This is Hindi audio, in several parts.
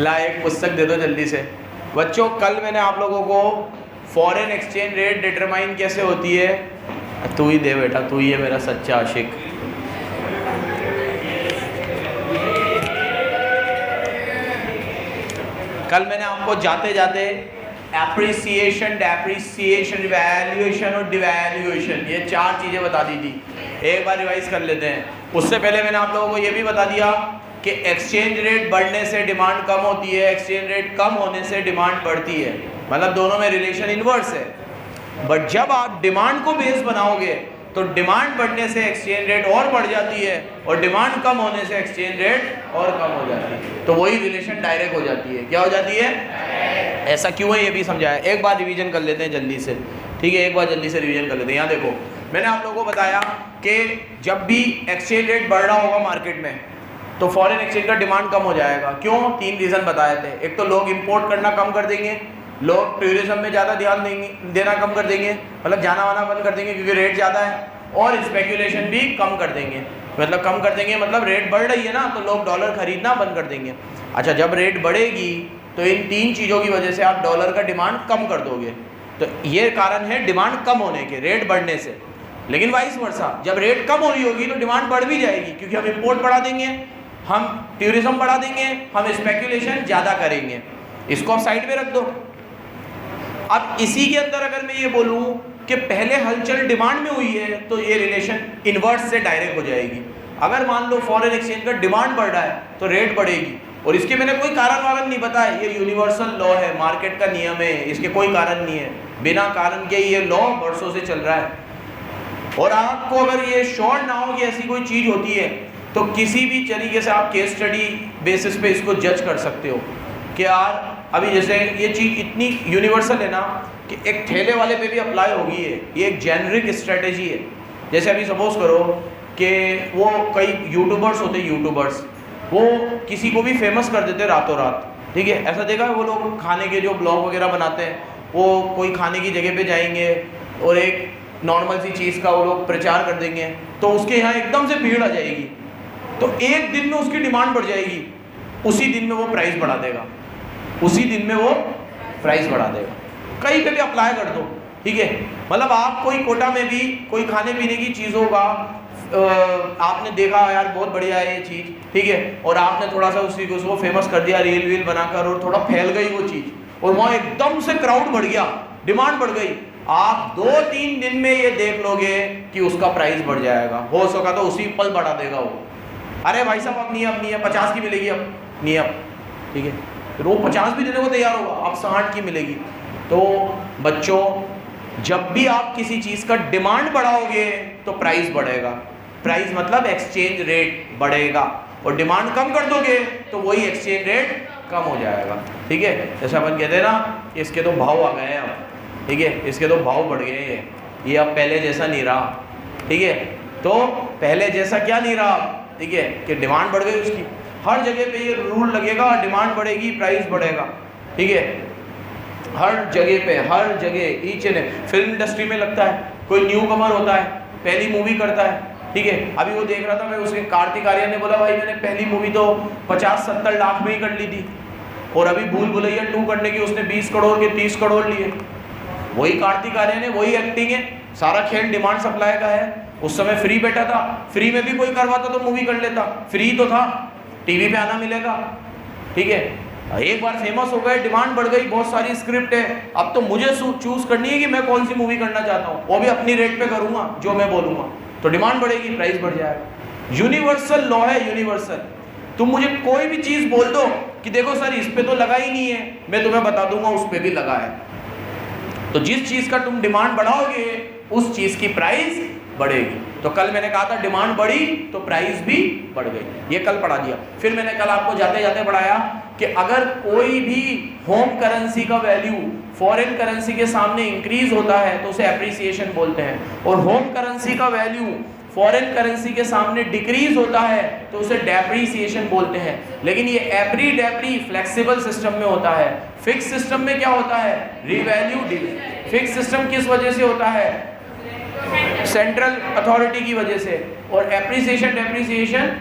ला एक पुस्तक दे दो जल्दी से। बच्चों कल मैंने आप लोगों को फॉरेन एक्सचेंज रेट डिटरमाइन कैसे होती है, तू ही दे बेटा, तू ही है मेरा सच्चा आशिक। कल मैंने आपको जाते जाते एप्रिसिएशन, डेप्रिसिएशन, वैल्यूएशन और डिवैल्यूएशन ये 4 चीज़ें बता दी थी। एक बार रिवाइज कर लेते हैं। उससे पहले मैंने आप लोगों को ये भी बता दिया कि एक्सचेंज रेट बढ़ने से डिमांड कम होती है, एक्सचेंज रेट कम होने से डिमांड बढ़ती है, मतलब दोनों में रिलेशन इन्वर्स है। बट जब आप डिमांड को बेस बनाओगे तो डिमांड बढ़ने से एक्सचेंज रेट और बढ़ जाती है और डिमांड कम होने से एक्सचेंज रेट और कम हो जाती है, तो वही रिलेशन डायरेक्ट हो जाती है। क्या हो जाती है? ऐसा क्यों है ये भी समझाया। एक बार रिवीजन कर लेते हैं जल्दी से, ठीक है, एक बार जल्दी से रिवीजन कर लेते हैं। यहाँ देखो मैंने आप लोगों को बताया कि जब भी एक्सचेंज रेट बढ़ रहा होगा मार्केट में तो फॉरेन एक्सचेंज का डिमांड कम हो जाएगा। क्यों? 3 रीज़न बताए थे। एक तो लोग इंपोर्ट करना कम कर देंगे, लोग टूरिज्म में ज़्यादा ध्यान देना कम कर देंगे, मतलब जाना वाना बंद कर देंगे क्योंकि रेट ज़्यादा है, और स्पेकुलेशन भी कम कर देंगे। मतलब कम कर देंगे मतलब रेट बढ़ रही है ना, तो लोग डॉलर खरीदना बंद कर देंगे। अच्छा, जब रेट बढ़ेगी तो इन 3 चीज़ों की वजह से आप डॉलर का डिमांड कम कर दोगे, तो ये कारण है डिमांड कम होने के, रेट बढ़ने से। लेकिन वाइस वर्सा, जब रेट कम हो रही होगी तो डिमांड बढ़ भी जाएगी क्योंकि हम इंपोर्ट बढ़ा देंगे, हम टूरिज्म बढ़ा देंगे, हम स्पेकुलेशन ज़्यादा करेंगे। इसको आप साइड पे रख दो। अब इसी के अंदर अगर मैं ये बोलूँ कि पहले हलचल डिमांड में हुई है तो ये रिलेशन इन्वर्स से डायरेक्ट हो जाएगी। अगर मान लो फॉरेन एक्सचेंज का डिमांड बढ़ रहा है तो रेट बढ़ेगी, और इसके मैंने कोई कारण वारण नहीं बताया, ये यूनिवर्सल लॉ है, मार्केट का नियम है, इसके कोई कारण नहीं है, बिना कारण के ये लॉ वर्षों से चल रहा है। और आपको अगर ये श्योर ना हो कि ऐसी कोई चीज़ होती है तो किसी भी तरीके से आप केस स्टडी बेसिस पे इसको जज कर सकते हो कि यार अभी जैसे ये चीज़ इतनी यूनिवर्सल है ना कि एक ठेले वाले पे भी अप्लाई होगी है, ये एक जेनरिक स्ट्रेटेजी है। जैसे अभी सपोज करो कि वो कई यूट्यूबर्स होते हैं, यूट्यूबर्स वो किसी को भी फेमस कर देते रातों रात, ठीक है। ऐसा देखा है वो लोग खाने के जो ब्लॉग वगैरह बनाते हैं, वो कोई खाने की जगह पे जाएंगे और एक नॉर्मल सी चीज़ का वो लोग प्रचार कर देंगे तो उसके यहाँ एकदम से भीड़ आ जाएगी, तो एक दिन में उसकी डिमांड बढ़ जाएगी, उसी दिन में वो प्राइस बढ़ा देगा, उसी दिन में वो प्राइस बढ़ा देगा। कहीं पे भी अप्लाई कर दो, ठीक है। मतलब आप कोई कोटा में भी कोई खाने पीने की चीज़ों का आपने देखा यार बहुत बढ़िया है ये चीज़, ठीक है, और आपने थोड़ा सा उसी को उसको फेमस कर दिया रील वील बनाकर, और थोड़ा फैल गई वो चीज़ और वहाँ एकदम से क्राउड बढ़ गया, डिमांड बढ़ गई, आप 2-3 दिन में ये देख लोगे कि उसका प्राइस बढ़ जाएगा। हो सका तो उसी पल बढ़ा देगा वो, अरे भाई साहब अब नहीं है, अब नहीं है, 50 की मिलेगी, अब नहीं है, ठीक है, फिर वो 50 भी देने को तैयार होगा, अब 60 की मिलेगी। तो बच्चों जब भी आप किसी चीज़ का डिमांड बढ़ाओगे तो प्राइस बढ़ेगा, प्राइस मतलब एक्सचेंज रेट बढ़ेगा, और डिमांड कम कर दोगे तो वही एक्सचेंज रेट कम हो जाएगा, ठीक है। जैसे अपन कहते हैं ना इसके तो भाव आ गए हैं अब, ठीक है, इसके तो भाव बढ़ गए हैं, ये अब पहले जैसा नहीं रहा, ठीक है। तो पहले जैसा क्या नहीं रहा, ठीक है, कि डिमांड बढ़ गई उसकी, हर जगह पे ये रूल लगेगा, डिमांड बढ़ेगी प्राइस बढ़ेगा, ठीक है, हर जगह पे, हर जगह ईच एंड फिल्म इंडस्ट्री में लगता है, कोई न्यू कमर होता है, पहली मूवी करता है, ठीक है। अभी वो देख रहा था मैं, उसके कार्तिक आर्यन ने बोला भाई मैंने पहली मूवी तो 50-70 लाख में ही कर ली थी, और अभी भूल भुलैया 2 करने की उसने 20 करोड़ के 30 करोड़ लिए। वही कार्तिक आर्यन है, वही एक्टिंग है, सारा खेल डिमांड सप्लाई का है। उस समय फ्री बैठा था, फ्री में भी कोई करवाता तो मूवी कर लेता, फ्री तो था, टीवी पे आना मिलेगा, ठीक है। एक बार फेमस हो गए, डिमांड बढ़ गई, बहुत सारी स्क्रिप्ट है, अब तो मुझे चूज करनी है कि मैं कौन सी मूवी करना चाहता हूँ, वो भी अपनी रेट पे करूँगा जो मैं बोलूँगा, तो डिमांड बढ़ेगी प्राइस बढ़ जाएगा। यूनिवर्सल लॉ है, यूनिवर्सल। तुम मुझे कोई भी चीज़ बोल दो कि देखो सर इस पे तो लगा ही नहीं है, मैं तुम्हें बता दूंगा उस पर भी लगा है। तो जिस चीज़ का तुम डिमांड बढ़ाओगे उस चीज़ की प्राइस बढ़ेगी। तो कल मैंने कहा था डिमांड बढ़ी तो प्राइस भी बढ़ गई, ये कल पढ़ा दिया। फिर मैंने कल आपको जाते जाते पढ़ाया कि अगर कोई भी होम करेंसी का वैल्यू फॉरेन करेंसी के सामने इंक्रीज होता है तो उसे एप्रिसिएशन बोलते हैं, और होम करेंसी का वैल्यू फॉरेन करेंसी के सामने डिक्रीज होता है तो उसे डेप्रीसिएशन बोलते हैं। लेकिन ये एप्री डेप्री फ्लेक्सिबल सिस्टम में होता है, फिक्स सिस्टम में क्या होता है, रीवैल्यू। फिक्स सिस्टम किस वजह से होता है, सेंट्रल अथॉरिटी की वजह से, और appreciation depreciation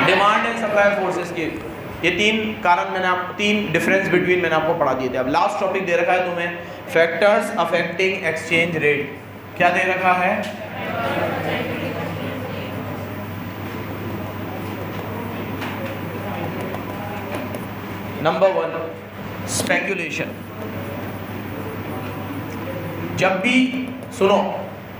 demand and supply forces की ये 3 कारण मैंने आपको 3 डिफरेंस बिटवीन मैंने आपको पढ़ा दिए थे। अब लास्ट टॉपिक दे रखा है तुम्हें, फैक्टर्स अफेक्टिंग एक्सचेंज रेट। क्या दे रखा है? Number 1 speculation. जब भी सुनो,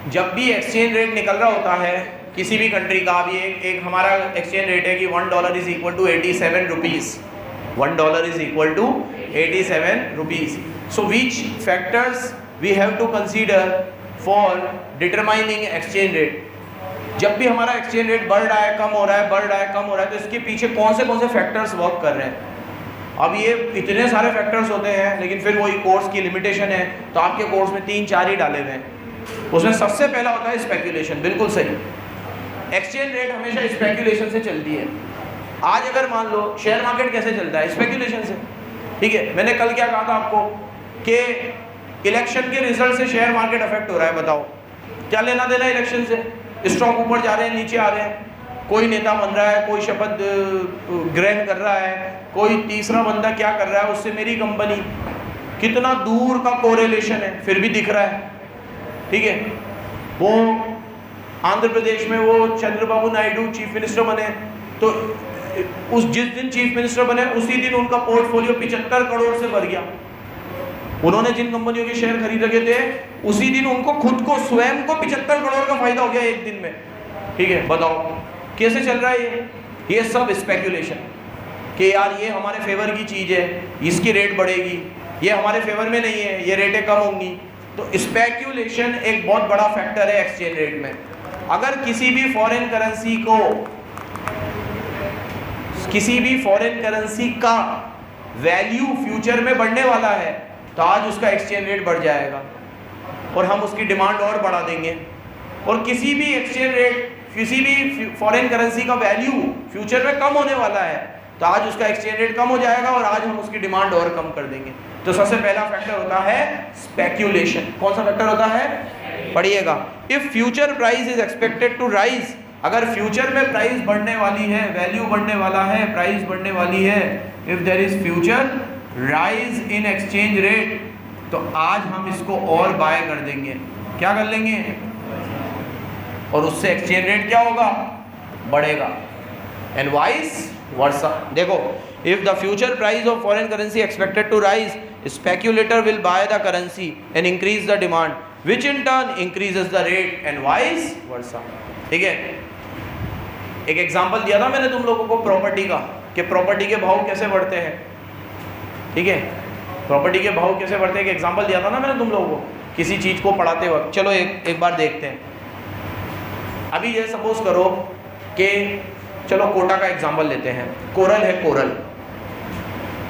जब भी एक्सचेंज रेट निकल रहा होता है किसी भी कंट्री का, अभी एक हमारा एक्सचेंज रेट है कि $1 is equal to 87 rupees, $1 is equal to 87 rupees. So which factors we have to consider for determining exchange rate. जब भी हमारा एक्सचेंज रेट बढ़ रहा है, कम हो रहा है, बढ़ रहा है, कम हो रहा है, तो इसके पीछे कौन से फैक्टर्स वर्क कर रहे हैं? अब ये इतने सारे फैक्टर्स होते हैं, लेकिन फिर वही कोर्स की लिमिटेशन है, तो आपके कोर्स में 3-4 ही डाले हुए हैं। उसमें सबसे पहला होता है स्पेक्यूलेशन। बिल्कुल सही, एक्सचेंज रेट हमेशा स्पेक्यूलेशन से चलती है। आज अगर मान लो शेयर मार्केट कैसे चलता है? स्पेक्यूलेशन से। ठीक है, मैंने कल क्या कहा था आपको कि इलेक्शन के रिजल्ट से शेयर मार्केट अफेक्ट हो रहा है। बताओ क्या लेना देना इलेक्शन से? स्टॉक ऊपर जा रहे हैं, नीचे आ रहे हैं, कोई नेता बन रहा है, कोई शपथ ग्रहण कर रहा है, कोई तीसरा बंदा क्या कर रहा है, उससे मेरी कंपनी, कितना दूर का कोरिलेशन है, फिर भी दिख रहा है। ठीक है, वो आंध्र प्रदेश में वो चंद्रबाबू नायडू चीफ मिनिस्टर बने, तो उस जिस दिन चीफ मिनिस्टर बने उसी दिन उनका पोर्टफोलियो 75 करोड़ से बढ़ गया। उन्होंने जिन कंपनियों के शेयर खरीद रखे थे उसी दिन उनको खुद को स्वयं को 75 करोड़ का फायदा हो गया एक दिन में। ठीक है, बताओ कैसे चल रहा है ये सब स्पेक्यूलेशन कि यार ये हमारे फेवर की चीज़ है, इसकी रेट बढ़ेगी, ये हमारे फेवर में नहीं है, ये रेटें कम होंगी। तो स्पेक्यूलेशन एक बहुत बड़ा फैक्टर है एक्सचेंज रेट में। अगर किसी भी फॉरेन करेंसी का वैल्यू फ्यूचर में बढ़ने वाला है तो आज उसका एक्सचेंज रेट बढ़ जाएगा और हम उसकी डिमांड और बढ़ा देंगे। और किसी भी फॉरेन करेंसी का वैल्यू फ्यूचर में कम होने वाला है तो आज उसका एक्सचेंज रेट कम हो जाएगा और आज हम उसकी डिमांड और कम कर देंगे। तो सबसे पहला फैक्टर होता है स्पेक्यूलेशन। कौन सा फैक्टर होता है? पढ़िएगा, if future price is expected to rise. अगर फ्यूचर में प्राइस बढ़ने वाली है, वैल्यू बढ़ने वाला है, प्राइस बढ़ने वाली है, if there is future rise in exchange rate, तो आज हम इसको और बाय कर देंगे। क्या कर लेंगे? और उससे एक्सचेंज रेट क्या होगा? बढ़ेगा। And vice versa. देखो, if the future price of foreign currency expected to rise, speculator will buy the currency and increase the demand, which in turn increases the rate and vice versa. ठीक है, एक एग्जांपल दिया था मैंने तुम लोगों को प्रॉपर्टी का, कि प्रॉपर्टी के भाव कैसे बढ़ते हैं। ठीक है, प्रॉपर्टी के भाव कैसे बढ़ते हैं, एक एग्जांपल दिया था ना मैंने तुम लोगों को किसी चीज़ को पढ़ाते वक्त। चलो एक बार देखते हैं। अभी ये सपोज करो कि चलो कोटा का एग्जांपल लेते हैं। कोरल है,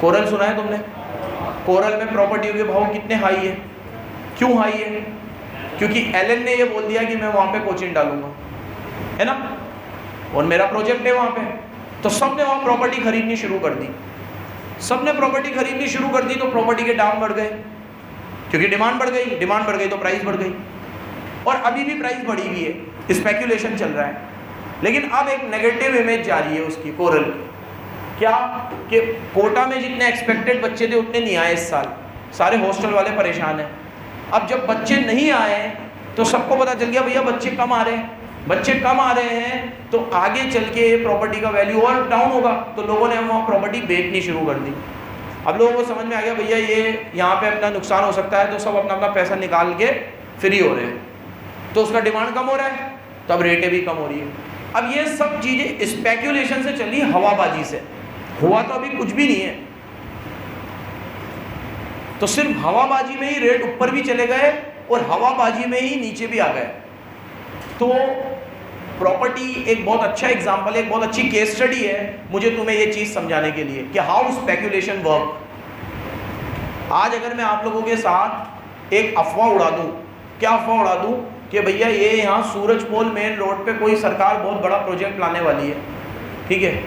कोरल सुना है तुमने? कोरल में प्रॉपर्टी के भाव कितने हाई है? क्यों हाई है? क्योंकि एलन ने ये बोल दिया कि मैं वहाँ पे कोचिंग डालूंगा, है ना, और मेरा प्रोजेक्ट है वहाँ पे। तो सबने वहाँ प्रॉपर्टी खरीदनी शुरू कर दी। सबने प्रॉपर्टी खरीदनी शुरू कर दी तो प्रॉपर्टी के दाम बढ़ गए, क्योंकि डिमांड बढ़ गई तो प्राइस बढ़ गई। और अभी भी प्राइस बढ़ी हुई है, स्पेक्यूलेशन चल रहा है। लेकिन अब एक नेगेटिव इमेज जा रही है उसकी, कोरल की। क्या कि कोटा में जितने एक्सपेक्टेड बच्चे थे उतने नहीं आए इस साल, सारे हॉस्टल वाले परेशान हैं। अब जब बच्चे नहीं आए तो सबको पता चल गया भैया बच्चे कम आ रहे हैं, तो आगे चल के प्रॉपर्टी का वैल्यू और डाउन होगा। तो लोगों ने वहाँ प्रॉपर्टी बेचनी शुरू कर दी। अब लोगों को समझ में आ गया भैया ये यहाँ पे अपना नुकसान हो सकता है, तो सब अपना पैसा निकाल के फ्री हो रहे हैं, तो उसका डिमांड कम हो रहा है, तब रेटें भी कम हो रही है। अब ये सब चीज़ें स्पेक्यूलेशन से चली, हवाबाजी से। हुआ तो अभी कुछ भी नहीं है, तो सिर्फ हवाबाजी में ही रेट ऊपर भी चले गए और हवाबाजी में ही नीचे भी आ गए। तो प्रॉपर्टी एक बहुत अच्छा एग्जाम्पल है, एक बहुत अच्छी केस स्टडी है मुझे तुम्हें ये चीज़ समझाने के लिए कि हाउ स्पेक्यूलेशन वर्क। आज अगर मैं आप लोगों के साथ एक अफवाह उड़ा दूँ, क्या अफवाह उड़ा दूँ कि भैया ये यहाँ सूरजपोल मेन रोड पे कोई सरकार बहुत बड़ा प्रोजेक्ट लाने वाली है, ठीक है,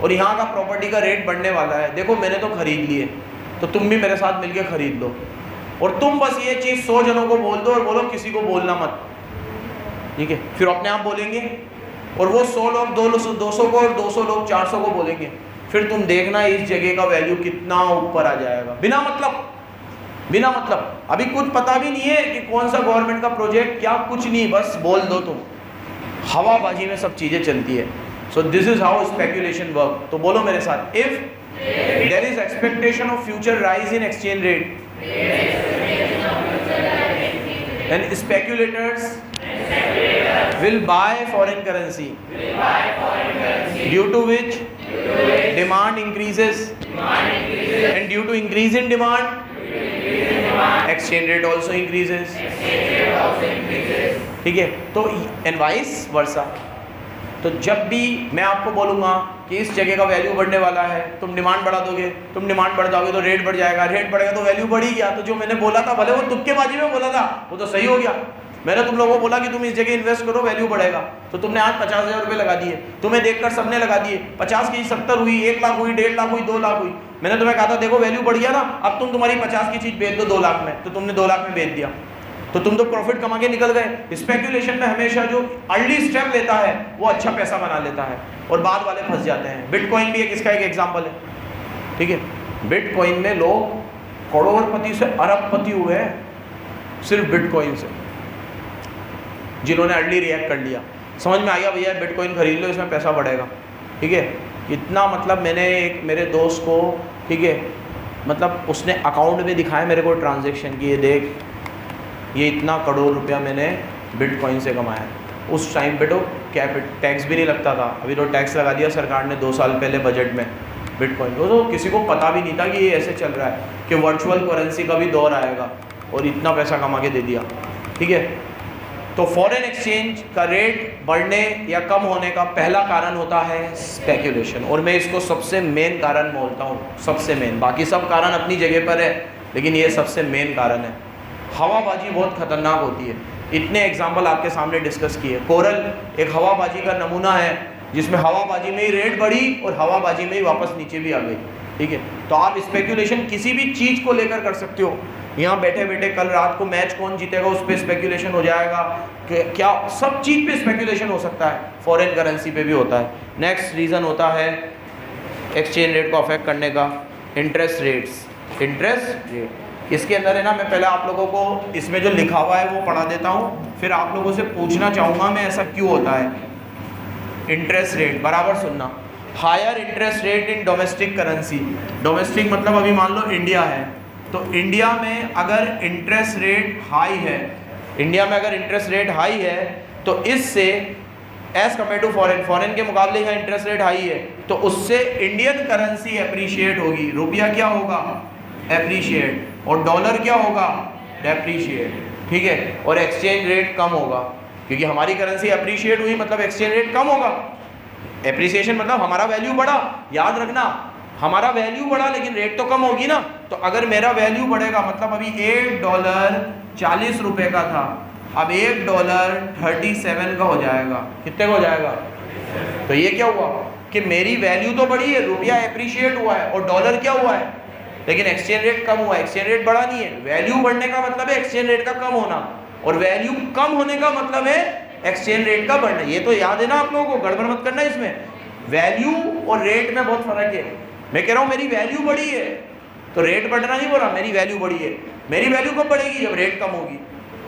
और यहाँ का प्रॉपर्टी का रेट बढ़ने वाला है, देखो मैंने तो खरीद लिए, तो तुम भी मेरे साथ मिलके खरीद लो। और तुम बस ये चीज़ 100 जनों को बोल दो और बोलो किसी को बोलना मत, ठीक है। फिर अपने आप बोलेंगे और वो 100 लोग 200 को और 200 लोग 400 को बोलेंगे। फिर तुम देखना इस जगह का वैल्यू कितना ऊपर आ जाएगा, बिना मतलब अभी कुछ पता भी नहीं है कि कौन सा गवर्नमेंट का प्रोजेक्ट, क्या कुछ नहीं, बस बोल दो तुम, हवाबाजी में सब चीज़ें चलती है। So this is how speculation work. तो बोलो मेरे साथ, if there is expectation of future rise in exchange rate and speculators will buy foreign currency due to which demand increases and due to increase in demand exchange rate also increases। ठीक है, तो एंड वाइस वर्सा। तो जब भी मैं आपको बोलूँगा कि इस जगह का वैल्यू बढ़ने वाला है, तुम डिमांड बढ़ा दोगे, तुम डिमांड बढ़ाओगे तो रेट बढ़ जाएगा, रेट बढ़ेगा तो वैल्यू बढ़ ही गया। तो जो मैंने बोला था, भले वो तुक्केबाजी में बोला था, वो तो सही हो गया। मैंने तुम लोगों को बोला कि तुम इस जगह इन्वेस्ट करो, वैल्यू बढ़ेगा, तो तुमने आज 50,000 रुपये लगा दिए, तुम्हें देखकर सबने लगा दिए, 50 की 70 हुई, 1 लाख हुई, 1.5 लाख हुई, 2 लाख हुई। मैंने तुम्हें कहा था देखो वैल्यू बढ़ गया ना, अब तुम तुम्हारी 50 की चीज़ बेच दो 2 लाख में, तो तुमने 2 लाख में बेच दिया, तो तुम तो प्रॉफिट कमा के निकल गए। स्पेक्यूलेशन में हमेशा जो अर्ली स्टेप लेता है वो अच्छा पैसा बना लेता है और बाद वाले फंस जाते हैं। बिटकॉइन भी एक इसका एक एग्जाम्पल है। ठीक है, बिटकॉइन में लोग करोड़पति से अरबपति हुए हैं सिर्फ बिटकॉइन से, जिन्होंने अर्ली रिएक्ट कर लिया। समझ में आ गया भैया, बिटकॉइन खरीद लो, इसमें पैसा बढ़ेगा। ठीक है, इतना मतलब मैंने एक मेरे दोस्त को, ठीक है, मतलब उसने अकाउंट में दिखाया मेरे को ट्रांजैक्शन की, ये देख ये इतना करोड़ रुपया मैंने बिटकॉइन से कमाया। उस टाइम पे तो टैक्स भी नहीं लगता था, अभी तो टैक्स लगा दिया सरकार ने 2 साल पहले बजट में बिटकॉइन को। तो किसी को पता भी नहीं था कि ये ऐसे चल रहा है कि वर्चुअल करेंसी का भी दौर आएगा, और इतना पैसा कमा के दे दिया। ठीक है, तो फॉरेन एक्सचेंज का रेट बढ़ने या कम होने का पहला कारण होता है स्पेक्यूलेशन, और मैं इसको सबसे मेन कारण बोलता हूँ, सबसे मेन। बाकी सब कारण अपनी जगह पर है, लेकिन ये सबसे मेन कारण है। हवाबाजी बहुत खतरनाक होती है, इतने एग्जाम्पल आपके सामने डिस्कस किए। कोरल एक हवाबाजी का नमूना है, जिसमें हवाबाजी में ही रेट बढ़ी और हवाबाजी में ही वापस नीचे भी आ गई। ठीक है, तो आप स्पेक्यूलेशन किसी भी चीज़ को लेकर कर सकते हो। यहाँ बैठे बैठे कल रात को मैच कौन जीतेगा उस पर स्पेक्यूलेशन हो जाएगा, क्या सब चीज़ पे स्पेक्यूलेशन हो सकता है, फॉरेन करेंसी पे भी होता है। नेक्स्ट रीज़न होता है एक्सचेंज रेट को अफेक्ट करने का, इंटरेस्ट रेट्स। इंटरेस्ट रेट इसके अंदर है ना, मैं पहले आप लोगों को इसमें जो लिखा हुआ है वो पढ़ा देता हूँ, फिर आप लोगों से पूछना चाहूँगा मैं ऐसा क्यों होता है। इंटरेस्ट रेट बराबर सुनना, higher interest rate in domestic currency. Domestic मतलब अभी मान लो इंडिया है, तो इंडिया में अगर इंटरेस्ट रेट हाई है, इंडिया में अगर इंटरेस्ट रेट हाई है तो इससे as compared to foreign, foreign के मुकाबले यहाँ इंटरेस्ट रेट हाई है, तो उससे इंडियन करेंसी अप्रिशिएट होगी। रुपया क्या होगा, एप्रिशिएट, और डॉलर क्या होगा, डेप्रिशिएट। ठीक है, और एक्सचेंज रेट कम होगा, क्योंकि हमारी करेंसी अप्रिशिएट हुई मतलब एक्सचेंज रेट कम होगा। एप्रिसिएशन मतलब हमारा वैल्यू बढ़ा, याद रखना हमारा वैल्यू बढ़ा लेकिन रेट तो कम होगी ना। तो अगर मेरा वैल्यू बढ़ेगा मतलब अभी $1 40 रुपये का था, अब $1 37 का हो जाएगा। कितने का हो जाएगा? तो ये क्या हुआ कि मेरी वैल्यू तो बढ़ी है, रुपया एप्रिशिएट हुआ है, और डॉलर क्या हुआ है, लेकिन एक्सचेंज रेट कम हुआ है। एक्सचेंज रेट बढ़ा नहीं है। वैल्यू बढ़ने का मतलब है एक्सचेंज रेट का कम होना, और वैल्यू कम होने का मतलब है एक्सचेंज रेट का बढ़ना। ये तो याद है ना आप लोगों को, गड़बड़ मत करना इसमें। वैल्यू और रेट में बहुत फर्क है। मैं कह रहा हूँ मेरी वैल्यू बढ़ी है तो रेट बढ़ना नहीं बोल रहा, मेरी वैल्यू बढ़ी है। मेरी वैल्यू कब बढ़ेगी? जब रेट कम होगी।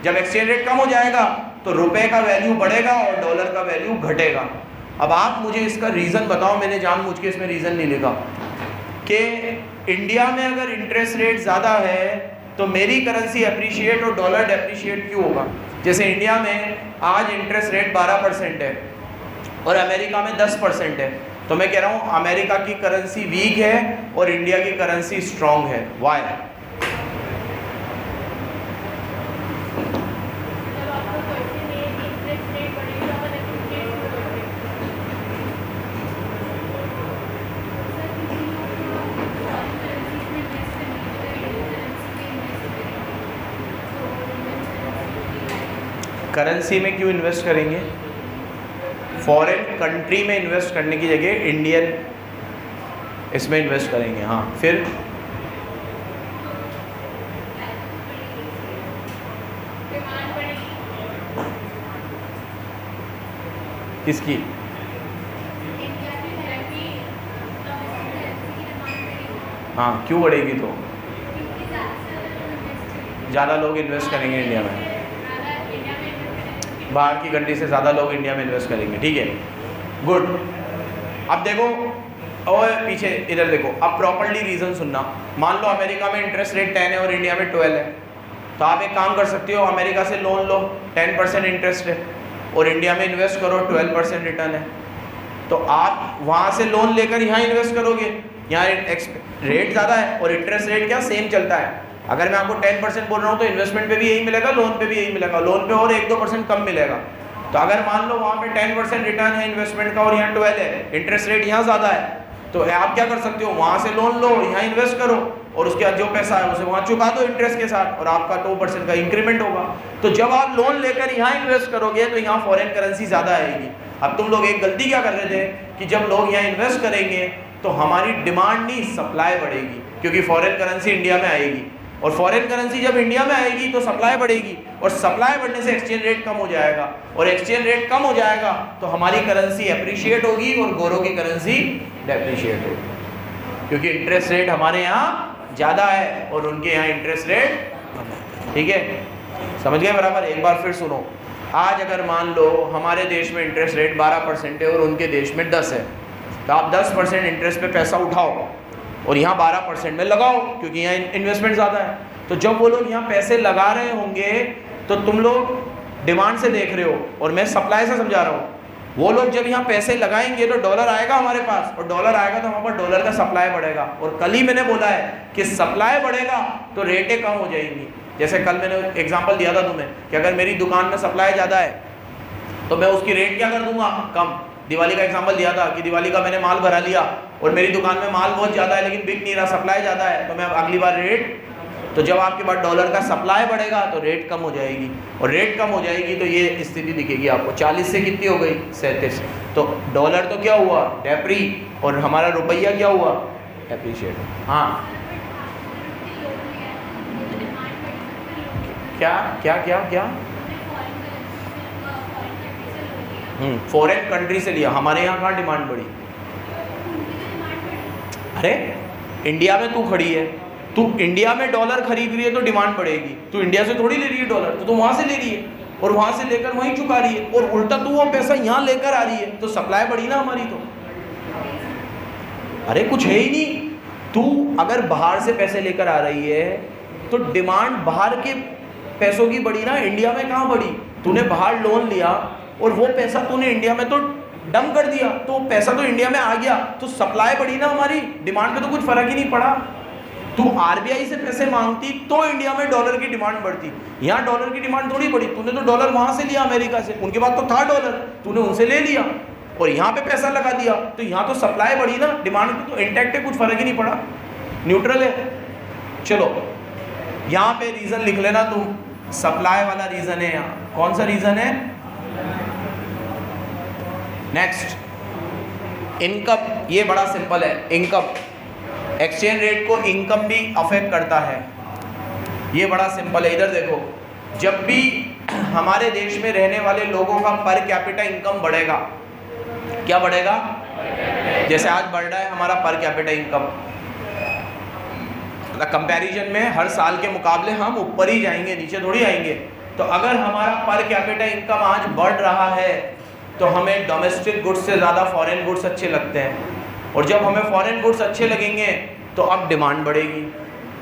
जब एक्सचेंज रेट कम हो जाएगा तो रुपए का वैल्यू बढ़ेगा और डॉलर का वैल्यू घटेगा। अब आप मुझे इसका रीज़न बताओ। मैंने जानबूझ के इसमें रीज़न नहीं लिखा कि इंडिया में अगर इंटरेस्ट रेट ज़्यादा है तो मेरी करेंसी अप्रिशिएट और डॉलर डेप्रिशिएट क्यों होगा। जैसे इंडिया में आज इंटरेस्ट रेट 12% है और अमेरिका में 10% है, तो मैं कह रहा हूँ अमेरिका की करेंसी वीक है और इंडिया की करेंसी स्ट्रॉन्ग है। वाई? करेंसी में क्यों इन्वेस्ट करेंगे? फॉरेन कंट्री में इन्वेस्ट करने की जगह इंडियन इसमें इन्वेस्ट करेंगे। हाँ, फिर किसकी? हाँ, क्यों बढ़ेगी? तो ज़्यादा लोग इन्वेस्ट करेंगे इंडिया में, बाहर की कंट्री से ज़्यादा लोग इंडिया में इन्वेस्ट करेंगे, ठीक है, गुड। अब देखो, और पीछे इधर देखो, अब प्रॉपर्ली रीज़न सुनना। मान लो अमेरिका में इंटरेस्ट रेट 10 है और इंडिया में 12 है, तो आप एक काम कर सकते हो, अमेरिका से लोन लो, 10% इंटरेस्ट है, और इंडिया में इन्वेस्ट करो, 12% रिटर्न है। तो आप वहाँ से लोन लेकर यहाँ इन्वेस्ट करोगे, यहाँ रेट ज़्यादा है और इंटरेस्ट रेट क्या सेम चलता है। अगर मैं आपको 10% बोल रहा हूँ तो इन्वेस्टमेंट पे भी यही मिलेगा, लोन पे भी यही मिलेगा, लोन पे और 1-2% कम मिलेगा। तो अगर मान लो वहाँ पे 10% रिटर्न है इन्वेस्टमेंट का और यहाँ 12 है, इंटरेस्ट रेट यहाँ ज़्यादा है, तो आप क्या कर सकते हो, वहाँ से लोन लो, यहाँ इन्वेस्ट करो, और उसके बाद जो पैसा है उसे वहाँ चुका दो इंटरेस्ट के साथ, और आपका 2% का इंक्रीमेंट होगा। तो जब आप लोन लेकर यहाँ इन्वेस्ट करोगे तो यहाँ फॉरेन करेंसी ज़्यादा आएगी। अब तुम लोग एक गलती क्या कर रहे थे कि जब लोग यहाँ इन्वेस्ट करेंगे तो हमारी डिमांड नहीं, सप्लाई बढ़ेगी, क्योंकि फॉरेन करेंसी इंडिया में आएगी, और फॉरेन करेंसी जब इंडिया में आएगी तो सप्लाई बढ़ेगी, और सप्लाई बढ़ने से एक्सचेंज रेट कम हो जाएगा, और एक्सचेंज रेट कम हो जाएगा तो हमारी करेंसी अप्रिशिएट होगी और गोरों की करेंसी डेप्रिशिएट होगी, क्योंकि इंटरेस्ट रेट हमारे यहाँ ज़्यादा है और उनके यहाँ इंटरेस्ट रेट कम है। ठीक है, समझ गए बराबर? एक बार फिर सुनो, आज अगर मान लो हमारे देश में इंटरेस्ट रेट 12% है और उनके देश में 10 है, तो आप 10% इंटरेस्ट पे पैसा उठाओ और यहाँ 12% में लगाओ, क्योंकि यहाँ इन्वेस्टमेंट ज़्यादा है। तो जब वो लोग यहाँ पैसे लगा रहे होंगे तो तुम लोग डिमांड से देख रहे हो और मैं सप्लाई से समझा रहा हूँ। वो लोग जब यहाँ पैसे लगाएंगे तो डॉलर आएगा हमारे पास, और डॉलर आएगा तो हमारे पास डॉलर का सप्लाई बढ़ेगा, और कल ही मैंने बोला है कि सप्लाई बढ़ेगा तो रेटें कम हो जाएंगी। जैसे कल मैंने एग्जांपल दिया था तुम्हें कि अगर मेरी दुकान में सप्लाई ज़्यादा है तो मैं उसकी रेट क्या कर दूंगा, कम। दिवाली का एग्जांपल दिया था कि दिवाली का मैंने माल भरा लिया और मेरी दुकान में माल बहुत ज़्यादा है लेकिन बिक नहीं रहा, सप्लाई ज़्यादा है, तो मैं अगली बार रेट, तो जब आपके पास डॉलर का सप्लाई बढ़ेगा तो रेट कम हो जाएगी, और रेट कम हो जाएगी तो ये स्थिति दिखेगी आपको। 40 से कितनी हो गई, 37। तो डॉलर तो क्या हुआ, डेप्री, और हमारा रुपया क्या हुआ, एप्रिशिएट। हाँ, क्या क्या क्या क्या फॉरेन कंट्री से लिया, हमारे यहाँ कहाँ डिमांड बढ़ी? अरे इंडिया में तू खड़ी है, तू इंडिया में डॉलर खरीद रही है तो डिमांड बढ़ेगी। तू इंडिया से थोड़ी ले रही है डॉलर, तो तू वहाँ से ले रही है और वहाँ से लेकर वहीं चुका रही है, और उल्टा तू वो पैसा यहाँ लेकर आ रही है, तो सप्लाई बढ़ी ना हमारी। तो अरे कुछ है ही नहीं, तू अगर बाहर से पैसे लेकर आ रही है तो डिमांड बाहर के पैसों की बढ़ी ना, इंडिया में कहाँ बढ़ी? तूने बाहर लोन लिया और वो पैसा तूने इंडिया में तो डंप कर दिया, तो पैसा तो इंडिया में आ गया, तो सप्लाई बढ़ी ना हमारी, डिमांड पे तो कुछ फर्क ही नहीं पड़ा। तू आरबीआई से पैसे मांगती तो इंडिया में डॉलर की डिमांड बढ़ती, यहाँ डॉलर की डिमांड थोड़ी बढ़ी। तूने तो डॉलर वहाँ से लिया अमेरिका से, उनके पास तो था डॉलर, तूने उनसे ले लिया और यहाँ पे पैसा लगा दिया, तो यहाँ तो सप्लाई बढ़ी ना, डिमांड तो इंटैक्ट है, कुछ फर्क ही नहीं पड़ा, न्यूट्रल है। चलो यहाँ पे रीज़न लिख लेना तुम, सप्लाई वाला रीज़न है यहाँ। कौन सा रीज़न है? Next, income. ये बड़ा सिंपल है, इनकम। एक्सचेंज रेट को इनकम भी अफेक्ट करता है, ये बड़ा सिंपल है। इधर देखो, जब भी हमारे देश में रहने वाले लोगों का पर कैपिटा इनकम बढ़ेगा, क्या बढ़ेगा? जैसे आज बढ़ रहा है हमारा पर कैपिटा इनकम, कंपैरिजन में हर साल के मुकाबले हम ऊपर ही जाएंगे, नीचे थोड़ी आएंगे। तो अगर हमारा पर कैपिटा इनकम आज बढ़ रहा है तो हमें डोमेस्टिक गुड्स से ज़्यादा फॉरेन गुड्स अच्छे लगते हैं, और जब हमें फॉरेन गुड्स अच्छे लगेंगे तो अब डिमांड बढ़ेगी,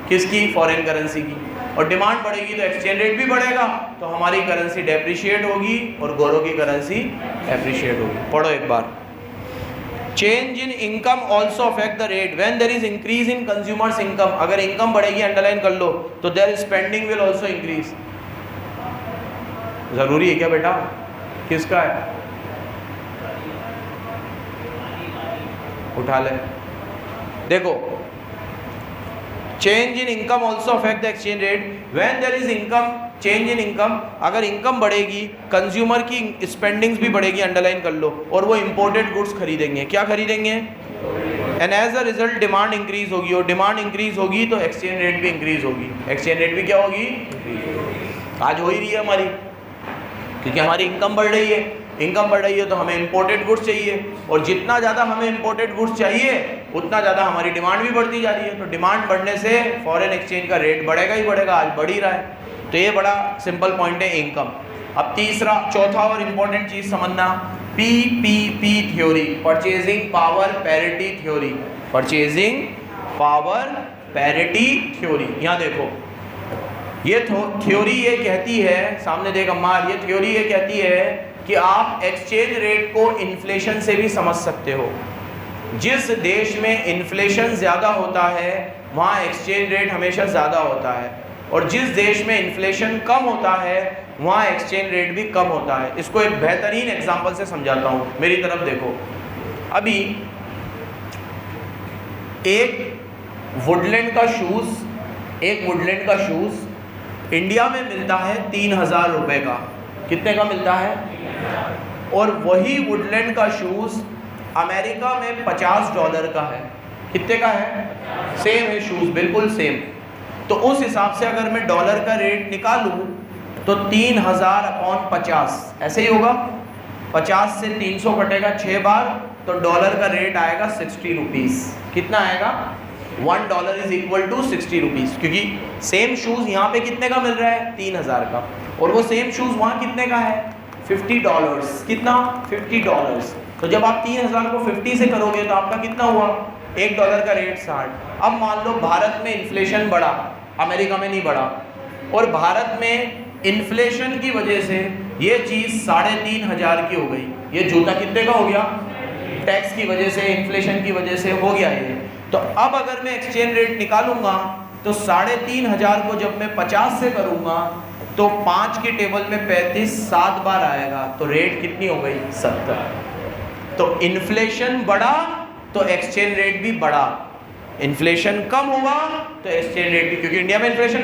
किसकी? फॉरेन करेंसी की। और डिमांड बढ़ेगी तो एक्सचेंज रेट भी बढ़ेगा, तो हमारी करेंसी डेप्रिशिएट होगी और गोरों की करेंसी एप्रिशिएट होगी। पढ़ो एक बार, change in income also affect the rate when there is increase in consumers income. अगर इनकम बढ़ेगी, अंडरलाइन कर लो, तो their spending will also increase. जरूरी है क्या बेटा? किसका है? उठा ले। देखो, change in income also affect the exchange rate when there is income, change in income, अगर इनकम बढ़ेगी कंज्यूमर की स्पेंडिंग्स भी बढ़ेगी, अंडरलाइन कर लो, और वो इंपोर्टेड गुड्स खरीदेंगे। क्या खरीदेंगे? And as a result demand increase होगी, और डिमांड इंक्रीज होगी तो एक्सचेंज रेट भी इंक्रीज होगी। एक्सचेंज रेट भी क्या होगी? आज हो ही रही है हमारी, क्योंकि हमारी इनकम बढ़ रही है। इनकम बढ़ रही है तो हमें इंपोर्टेड गुड्स चाहिए, और जितना ज़्यादा हमें इंपोर्टेड गुड्स चाहिए उतना ज़्यादा हमारी डिमांड भी बढ़ती जा रही है। तो डिमांड बढ़ने से फॉरेन एक्सचेंज का रेट बढ़ेगा ही बढ़ेगा, आज बढ़ ही रहा है। तो ये बड़ा सिंपल पॉइंट है इनकम। अब चौथा और इम्पोर्टेंट चीज़ समझना, PPP theory, purchasing power parity theory. Purchasing power parity theory. यहाँ देखो, ये थ्योरी ये कहती है, सामने देख अम्मार, ये थ्योरी ये कहती है कि आप एक्सचेंज रेट को इन्फ्लेशन से भी समझ सकते हो। जिस देश में इन्फ्लेशन ज़्यादा होता है वहाँ एक्सचेंज रेट हमेशा ज़्यादा होता है, और जिस देश में इन्फ्लेशन कम होता है वहाँ एक्सचेंज रेट भी कम होता है। इसको एक बेहतरीन एग्जांपल से समझाता हूँ, मेरी तरफ देखो। अभी एक वुडलैंड का शूज़ इंडिया में मिलता है 3000 रुपये का। कितने का मिलता है? और वही वुडलैंड का शूज़ अमेरिका में $50 का है। कितने का है? सेम है शूज़, बिल्कुल सेम। तो उस हिसाब से अगर मैं डॉलर का रेट निकालूं तो 3000/50 ऐसे ही होगा। 50 से 300 कटेगा 6 बार, तो डॉलर का रेट आएगा 60 रुपीज़। कितना आएगा? $1 इज इक्वल टू 60 रुपीज़, क्योंकि सेम शूज़ यहाँ पे कितने का मिल रहा है? 3000 का, और वो सेम शूज़ वहाँ कितने का है? $50। कितना? $50। तो जब आप 3000 को 50 से करोगे तो आपका कितना हुआ? $1 का रेट 60। अब मान लो भारत में इन्फ्लेशन बढ़ा, अमेरिका में नहीं बढ़ा, और भारत में इन्फ्लेशन की वजह से ये चीज़ 3500 की हो गई। ये जूता कितने का हो गया? टैक्स की वजह से, इन्फ्लेशन की वजह से हो गया ये। तो अब अगर मैं एक्सचेंज रेट निकालूंगा तो 3500 को जब मैं 50 से करूंगा तो 5 के टेबल में 35 7 बार आएगा, तो रेट कितनी हो गई? 70। तो इन्फ्लेशन बढ़ा तो एक्सचेंज रेट भी बढ़ा, इन्फ्लेशन कम हुआ तो एक्सचेंज रेट भी, क्योंकि इंडिया में इन्फ्लेशन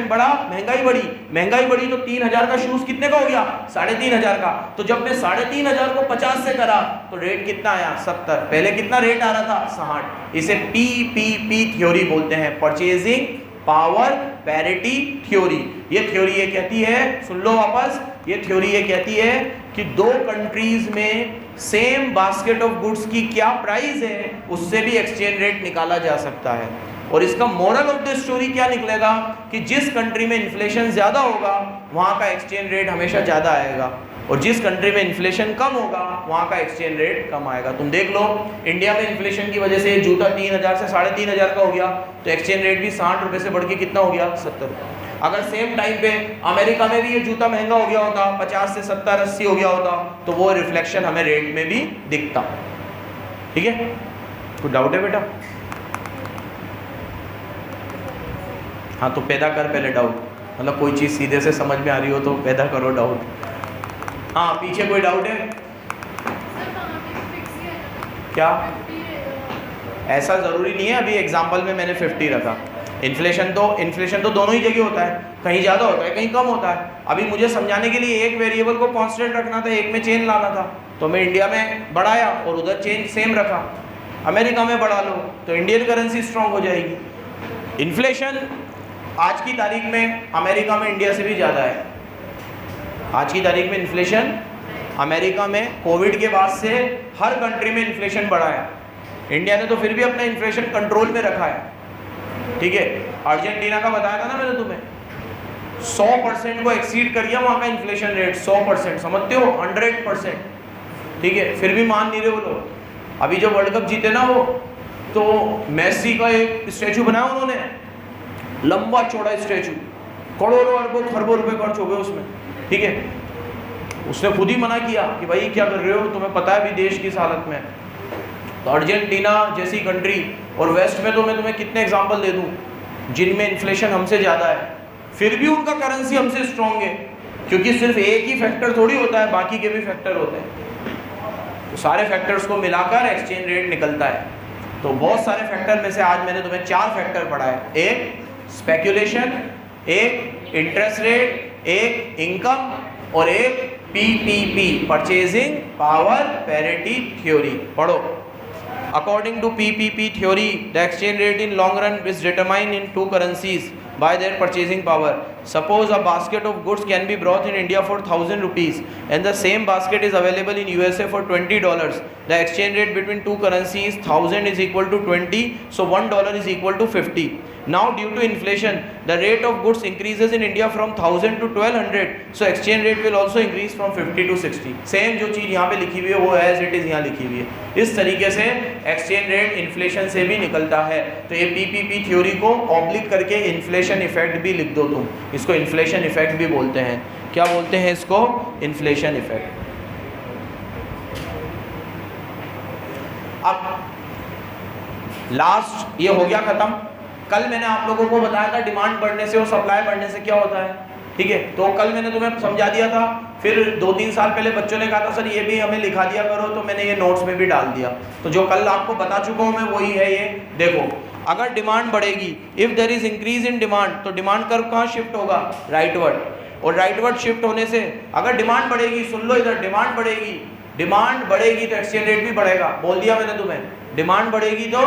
बढ़ा, महंगाई बढ़ी तो 3000 का शूज़ कितने का हो गया? 3500 का। तो जब मैं 3500 को 50 से करा तो रेट कितना आया? 70। पहले कितना रेट आ रहा था? 60। इसे PPP थ्योरी बोलते हैं, परचेजिंग पावर पैरिटी थ्योरी। ये थ्योरी ये कहती है, सुन लो वापस, ये थ्योरी ये कहती है कि दो कंट्रीज में सेम बास्केट ऑफ गुड्स की क्या प्राइस है उससे भी एक्सचेंज रेट निकाला जा सकता है। और इसका मोरल ऑफ द स्टोरी क्या निकलेगा कि जिस कंट्री में इन्फ्लेशन ज़्यादा होगा वहाँ का एक्सचेंज रेट हमेशा ज़्यादा आएगा, और जिस कंट्री में इन्फ्लेशन कम होगा वहाँ का एक्सचेंज रेट कम आएगा। तुम देख लो, इंडिया में इन्फ्लेशन की वजह से जूता 3000 से 3500 का हो गया, तो एक्सचेंज रेट भी 60 रुपये से बढ़ के कितना हो गया? 70। अगर सेम टाइम पे अमेरिका में भी ये जूता महंगा हो गया होता, 50 से 70 80 हो गया होता, तो वो रिफ्लेक्शन हमें रेट में भी दिखता। ठीक है, कुछ डाउट है बेटा? हाँ तो पैदा कर पहले डाउट, मतलब कोई चीज़ सीधे से समझ में आ रही हो तो पैदा करो डाउट। हाँ पीछे कोई डाउट है क्या? ऐसा ज़रूरी नहीं है, अभी एग्जाम्पल में मैंने 50 रखा। इन्फ्लेशन तो दोनों ही जगह होता है, कहीं ज़्यादा होता है कहीं कम होता है। अभी मुझे समझाने के लिए एक वेरिएबल को कांस्टेंट रखना था, एक में चेंज लाना था, तो मैं इंडिया में बढ़ाया और उधर चेंज सेम रखा। अमेरिका में बढ़ा लो तो इंडियन करेंसी स्ट्रांग हो जाएगी। इन्फ्लेशन आज की तारीख में अमेरिका में इंडिया से भी ज़्यादा है। आज की तारीख में इन्फ्लेशन अमेरिका में कोविड के बाद से हर कंट्री में इन्फ्लेशन बढ़ा है। इंडिया ने तो फिर भी अपना इन्फ्लेशन कंट्रोल में रखा है। ठीक है, अर्जेंटीना का बताया था ना मैंने तुम्हें, 100% को एक्सीड कर गया वहाँ का इन्फ्लेशन रेट। 100% समझते हो? 100%। ठीक है, फिर भी मान नहीं रहे वो लोग। अभी जो वर्ल्ड कप जीते ना वो, तो मेसी का एक स्टैचू बनाया उन्होंने, लंबा चौड़ा स्टैचू, करोड़ों अरबों खरबों रुपए खर्च हो गए उसमें। ठीक है, उसने खुद ही मना किया कि भाई क्या कर रहे हो, तुम्हें पता है अभी देश किस हालत में है। तो अर्जेंटीना जैसी कंट्री, और वेस्ट में तो मैं तुम्हें कितने एग्जांपल दे दूं जिनमें इन्फ्लेशन हमसे ज़्यादा है, फिर भी उनका करेंसी हमसे स्ट्रॉन्ग है, क्योंकि सिर्फ एक ही फैक्टर थोड़ी होता है, बाकी के भी फैक्टर होते हैं। तो सारे फैक्टर्स को मिलाकर एक्सचेंज रेट निकलता है। तो बहुत सारे फैक्टर में से आज मैंने तुम्हें 4 फैक्टर पढ़ाए, एक स्पेक्यूलेशन, एक इंटरेस्ट रेट, एक इनकम और एक PPP, purchasing power parity theory. पढ़ो। According to PPP theory, the exchange rate in long run is determined in two currencies, by their purchasing power. Suppose a basket of goods can be brought in India for 1,000 rupees and the same basket is available in USA for $20. The exchange rate between two currencies, 1,000 is equal to 20, so $1 is equal to 50. Now due to inflation, the rate of goods increases in India from 1,000 to 1,200, so exchange rate will also increase from 50 to 60. Same जो चीज़ यहाँ पे लिखी हुई है वो as it is यहाँ लिखी हुई है. इस तरीके से exchange rate inflation से भी निकलता है. तो ये PPP थ्योरी को ऑब्लिक करके inflation effect भी लिख दो तुम. इसको inflation effect भी बोलते हैं. क्या बोलते हैं इसको? inflation effect. अब लास्ट ये हो गया खत्म. कल मैंने आप लोगों को बताया था डिमांड बढ़ने से और सप्लाई बढ़ने से क्या होता है. ठीक है, तो कल मैंने तुम्हें समझा दिया था. फिर 2-3 साल पहले बच्चों ने कहा था सर ये भी हमें लिखा दिया करो, तो मैंने ये नोट्स में भी डाल दिया. तो जो कल आपको बता चुका हूँ मैं वही है ये. देखो, अगर डिमांड बढ़ेगी, if there is increase in demand, तो डिमांड कर्व कहाँ शिफ्ट होगा? राइटवर्ड. और राइटवर्ड शिफ्ट होने से अगर डिमांड बढ़ेगी, सुन लो इधर, डिमांड बढ़ेगी तो एक्सचेंज रेट भी बढ़ेगा. बोल दिया मैंने तुम्हें, डिमांड बढ़ेगी तो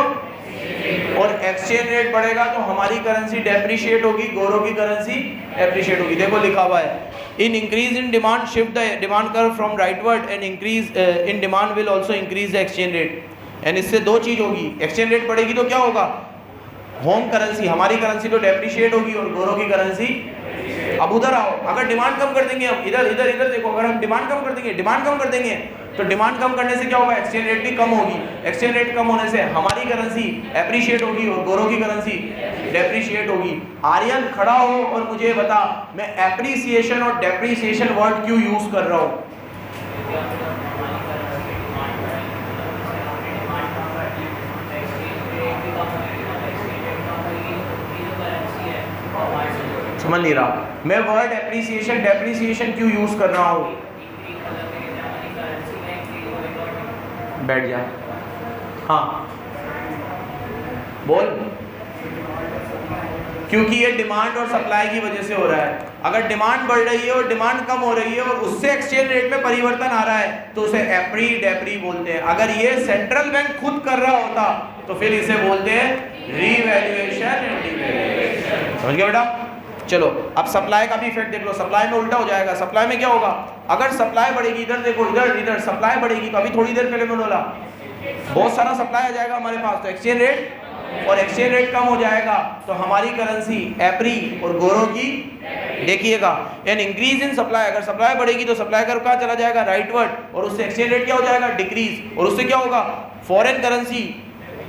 और एक्सचेंज रेट बढ़ेगा तो हमारी करेंसी डेप्रिशिएट होगी, गौरव की करेंसी एप्रिशिएट होगी. देखो लिखा हुआ है, in increase in demand shift the demand curve from rightward and increase in demand will also increase the exchange rate. And इससे दो चीज होगी, एक्सचेंज रेट बढ़ेगी तो क्या होगा? होम करेंसी, हमारी करेंसी तो डेप्रिशिएट होगी और गौरव की करेंसी. अब उधर आओ, अगर डिमांड कम कर देंगे हम, इधर देखो, अगर हम डिमांड कम कर देंगे तो डिमांड कम करने से क्या होगा? एक्सचेंज रेट भी कम होगी. एक्सचेंज रेट कम होने से हमारी करेंसी एप्रिशिएट होगी और गौरव की करेंसी डेप्रिशिएट होगी. आर्यन खड़ा हो और मुझे बता, मैं एप्रिसिएशन और डेप्रिसिएशन वर्ड क्यों यूज कर रहा हूं? समझ नहीं रहा मैं वर्ड एप्रिसिएशन डेप्रिसिएशन क्यों यूज कर रहा हूं? बैठ जा. हाँ बोल. क्योंकि ये डिमांड और सप्लाई की वजह से हो रहा है. अगर डिमांड बढ़ रही है और डिमांड कम हो रही है और उससे एक्सचेंज रेट में परिवर्तन आ रहा है तो उसे एप्री डेप्री बोलते हैं. अगर ये सेंट्रल बैंक खुद कर रहा होता तो फिर इसे बोलते हैं रीवैल्यूएशन एंड डिवैल्यूएशन. समझ गए बेटा? चलो अब सप्लाई का भी इफेक्ट देख लो. सप्लाई में उल्टा हो जाएगा. सप्लाई में क्या होगा? अगर सप्लाई बढ़ेगी, इधर देखो, इधर सप्लाई बढ़ेगी तो अभी थोड़ी देर पहले मैंने बोला बहुत सारा सप्लाई आ जाएगा हमारे पास, तो एक्सचेंज रेट और एक्सचेंज रेट कम हो जाएगा तो हमारी करेंसी एप्री और गौरव की. देखिएगा, एन इंक्रीज इन सप्लाई, अगर सप्लाई बढ़ेगी तो सप्लाई कर्व कहाँ चला जाएगा? राइटवर्ड. और उससे एक्सचेंज रेट क्या हो जाएगा? डिक्रीज. और उससे क्या होगा? फॉरेन करेंसी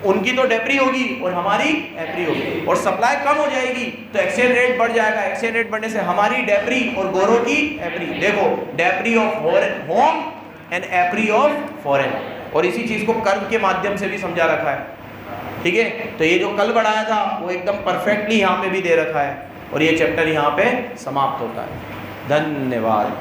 उनकी तो डेप्री होगी और हमारी एप्री होगी. और सप्लाई कम हो जाएगी तो एक्सचेंज रेट बढ़ जाएगा. एक्सचेंज रेट बढ़ने से हमारी डेप्री और गौरव की एप्री. देखो, depre of home and appre of foreign. और इसी चीज को कर्व के माध्यम से भी समझा रखा है. ठीक है, तो ये जो कल बढ़ाया था वो एकदम परफेक्टली यहाँ पे भी दे रखा है और ये चैप्टर यहाँ पे समाप्त होता है. धन्यवाद.